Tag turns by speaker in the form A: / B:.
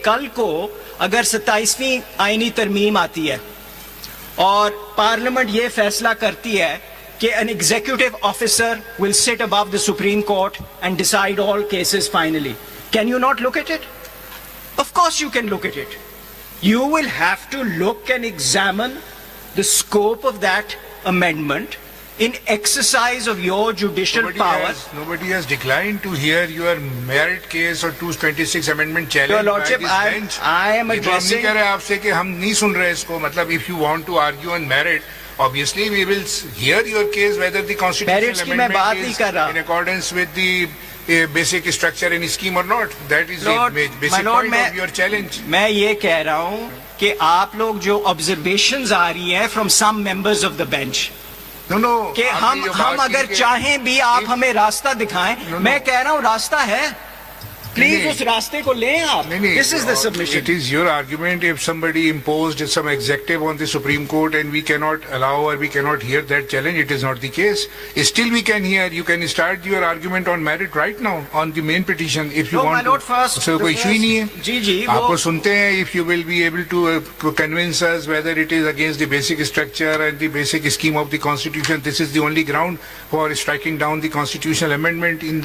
A: कल को अगर 27वीं आईनी तरमीम आती है और पार्लियामेंट ये फैसला करती है कि an executive officer will sit above the Supreme Court and decide all cases finally, can you not look at it? Of course you can look at it. You will have to look and examine the scope of that amendment in exercise of your judicial power.
B: Nobody has declined to hear your merit case or 226 amendment challenge.
A: Your Lordship,
B: by this bench.
A: I am
B: ये तो हम नहीं
A: addressing.
B: कह रहे आपसे कि हम नहीं सुन रहे इसको. मतलब if you want to argue on merit, obviously we will hear your case whether the constitutional
A: Merits की मैं बात नहीं
B: amendment
A: कर
B: is
A: रहा.
B: in accordance with the basic structure and scheme or not. That is
A: Lord,
B: the
A: my
B: basic
A: Lord,
B: point of your challenge.
A: मैं ये कह रहा हूँ कि आप लोग जो observations आ रही हैं from some members of the bench
B: No, no.
A: कि
B: आपने जो
A: हम
B: बात की
A: अगर
B: कि-
A: चाहें भी आप
B: if-
A: हमें रास्ता दिखाएं.
B: No,
A: मैं
B: no.
A: कह रहा हूँ रास्ता है. प्लीज
B: नहीं.
A: उस रास्ते को लें आप.
B: नहीं, नहीं,
A: This is the submission.
B: It is your argument if somebody imposed some executive on the Supreme Court and we cannot allow or we cannot hear that challenge, it is not the case. Still we can hear, you can start your argument on merit right now on the main petition if you
A: No,
B: want
A: my lord,
B: to.
A: first-
B: So कोई issue ही नहीं है.
A: जी जी
B: आपको
A: वो
B: सुनते हैं if you will be able to convince us whether it is against the basic structure and the basic scheme of the constitution. This is the only ground for striking down the constitutional amendment in